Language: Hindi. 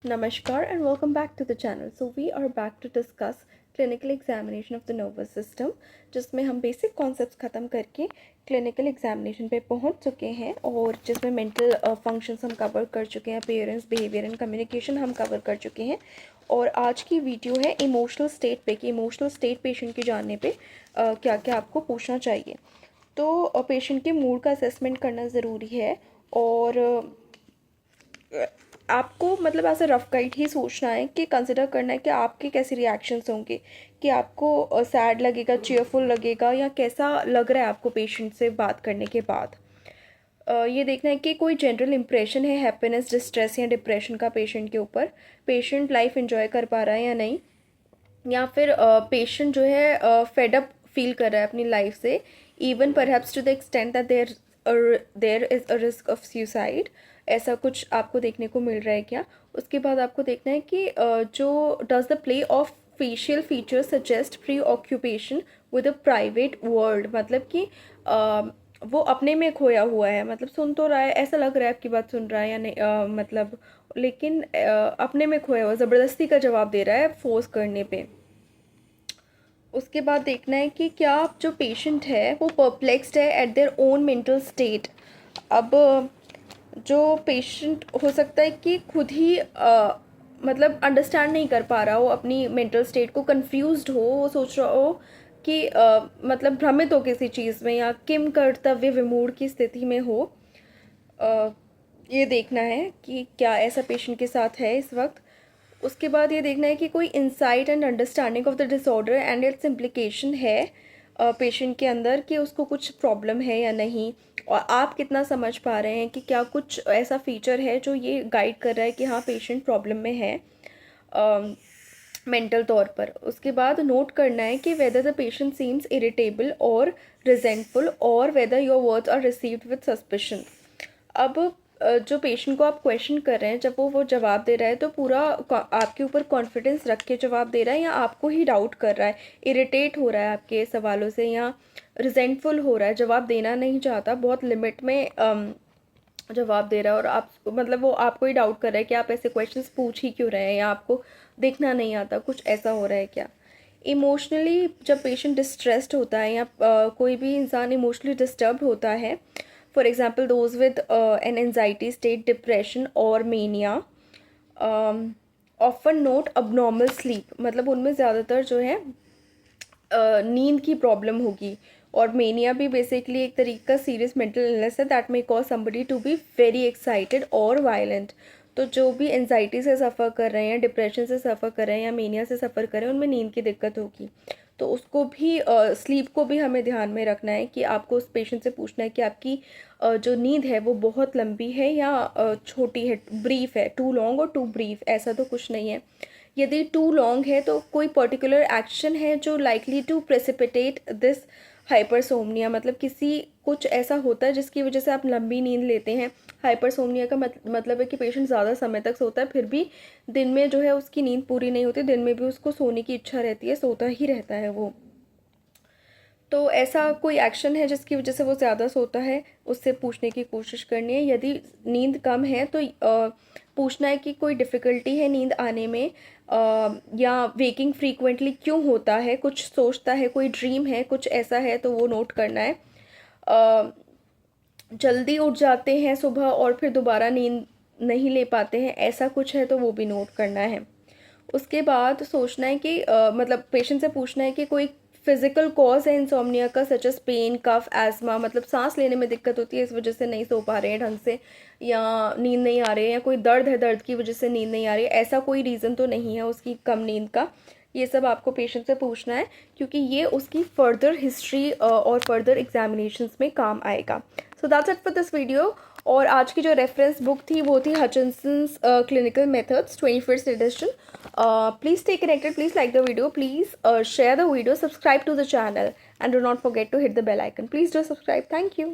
Namaskar and welcome back to the channel. So we are back to discuss clinical examination of the nervous system, जिसमें हम बेसिक कॉन्सेप्ट्स ख़त्म करके क्लिनिकल एग्जामिनेशन पे पहुंच चुके हैं और जिसमें मेंटल फंक्शंस हम कवर कर चुके हैं, अपीयरेंस, बिहेवियर एंड कम्युनिकेशन हम कवर कर चुके हैं। और आज की वीडियो है इमोशनल स्टेट पे कि इमोशनल स्टेट पेशेंट के जानने पे क्या क्या आपको पूछना चाहिए। तो पेशेंट के मूड का असेसमेंट करना ज़रूरी है और आपको मतलब ऐसा रफ गाइड ही सोचना है कि कंसिडर करना है कि आपके कैसे रिएक्शंस होंगे, कि आपको सैड लगेगा, चीयरफुल लगेगा या कैसा लग रहा है आपको पेशेंट से बात करने के बाद। ये देखना है कि कोई जनरल इम्प्रेशन है हैप्पीनेस, डिस्ट्रेस या डिप्रेशन का पेशेंट के ऊपर, पेशेंट लाइफ एंजॉय कर पा रहा है या नहीं, या फिर पेशेंट जो है फेड अप फील कर रहा है अपनी लाइफ से, even perhaps to the extent that there is a risk of suicide. ऐसा कुछ आपको देखने को मिल रहा है क्या। उसके बाद आपको देखना है कि जो does the play of facial features suggest pre occupation with a private world, मतलब कि वो अपने में खोया हुआ है, मतलब सुन तो रहा है, ऐसा लग रहा है आपकी बात सुन रहा है या नहीं, मतलब लेकिन अपने में खोया हुआ, ज़बरदस्ती का जवाब दे रहा है फोर्स करने पे। उसके बाद देखना है कि क्या जो पेशेंट है वो परप्लेक्स्ड है eight their own mental state. अब जो पेशेंट हो सकता है कि खुद ही मतलब अंडरस्टैंड नहीं कर पा रहा हो अपनी मेंटल स्टेट को, कंफ्यूज्ड हो, वो सोच रहा हो कि मतलब भ्रमित हो किसी चीज़ में या किम कर्तव्य विमूढ़ की स्थिति में हो। ये देखना है कि क्या ऐसा पेशेंट के साथ है इस वक्त। उसके बाद ये देखना है कि कोई insight and understanding of the disorder and it's implication है पेशेंट के अंदर, कि उसको कुछ प्रॉब्लम है या नहीं, और आप कितना समझ पा रहे हैं कि क्या कुछ ऐसा फीचर है जो ये गाइड कर रहा है कि हाँ पेशेंट प्रॉब्लम में है मेंटल तौर पर। उसके बाद नोट करना है कि whether the patient seems irritable और रिजेंटफुल और whether your words are received with suspicion. अब जो पेशेंट को आप क्वेश्चन कर रहे हैं, जब वो जवाब दे रहा है तो पूरा आपके ऊपर कॉन्फिडेंस रख के जवाब दे रहा है या आपको ही डाउट कर रहा है, इरिटेट हो रहा है आपके सवालों से या रिजेंटफुल हो रहा है, जवाब देना नहीं चाहता, बहुत लिमिट में जवाब दे रहा है और आप मतलब वो आपको ही डाउट कर रहा है कि आप ऐसे क्वेश्चंस पूछ ही क्यों रहे हैं या आपको देखना नहीं आता, कुछ ऐसा हो रहा है क्या। इमोशनली जब पेशेंट डिस्ट्रेस्ड होता है या कोई भी इंसान इमोशनली डिस्टर्ब होता है, for example those with an anxiety state, depression और mania, often note abnormal sleep, मतलब उनमें ज़्यादातर जो है नींद की प्रॉब्लम होगी। और मेनिया भी बेसिकली एक तरीके का सीरियस मेंटल इलनेस है that may cause somebody to be very excited और वायलेंट। तो जो भी एनजाइटी से सफ़र कर रहे हैं, डिप्रेशन से सफ़र कर रहे हैं या मेनिया से सफ़र कर रहे हैं, उनमें नींद की दिक्कत होगी। तो उसको भी स्लीप को भी हमें ध्यान में रखना है कि आपको उस पेशेंट से पूछना है कि आपकी जो नींद है वो बहुत लंबी है या छोटी है, ब्रीफ है, टू लॉन्ग और टू ब्रीफ, ऐसा तो कुछ नहीं है। यदि टू लॉन्ग है तो कोई पर्टिकुलर एक्शन है जो likely to precipitate this hypersomnia, मतलब किसी कुछ ऐसा होता है जिसकी वजह से आप लंबी नींद लेते हैं। हाइपरसोमनिया का मतलब है कि पेशेंट ज़्यादा समय तक सोता है, फिर भी दिन में जो है उसकी नींद पूरी नहीं होती, दिन में भी उसको सोने की इच्छा रहती है, सोता ही रहता है वो। तो ऐसा कोई एक्शन है जिसकी वजह से वो ज़्यादा सोता है, उससे पूछने की कोशिश करनी है। यदि नींद कम है तो पूछना है कि कोई डिफ़िकल्टी है नींद आने में, या वेकिंग फ्रीक्वेंटली क्यों होता है, कुछ सोचता है, कोई ड्रीम है, कुछ ऐसा है तो वो नोट करना है। जल्दी उठ जाते हैं सुबह और फिर दोबारा नींद नहीं ले पाते हैं, ऐसा कुछ है तो वो भी नोट करना है। उसके बाद सोचना है कि मतलब पेशेंट से पूछना है कि कोई फिजिकल कॉज है इंसोम्निया का, सच एज पेन, कफ, एस्मा, मतलब सांस लेने में दिक्कत होती है इस वजह से नहीं सो पा रहे हैं ढंग से, या नींद नहीं आ रही है, या कोई दर्द है, दर्द की वजह से नींद नहीं आ रही है, ऐसा कोई रीज़न तो नहीं है उसकी कम नींद का। ये सब आपको पेशेंट से पूछना है क्योंकि ये उसकी फर्दर हिस्ट्री और फर्दर एग्जामिनेशंस में काम आएगा। So that's it for this video. और आज की जो रेफरेंस बुक थी वो थी Hutchinson's clinical methods 21st edition. Please stay connected, please like the video, please share the video, subscribe to the channel and do not forget to hit the bell icon. Please do subscribe. Thank you.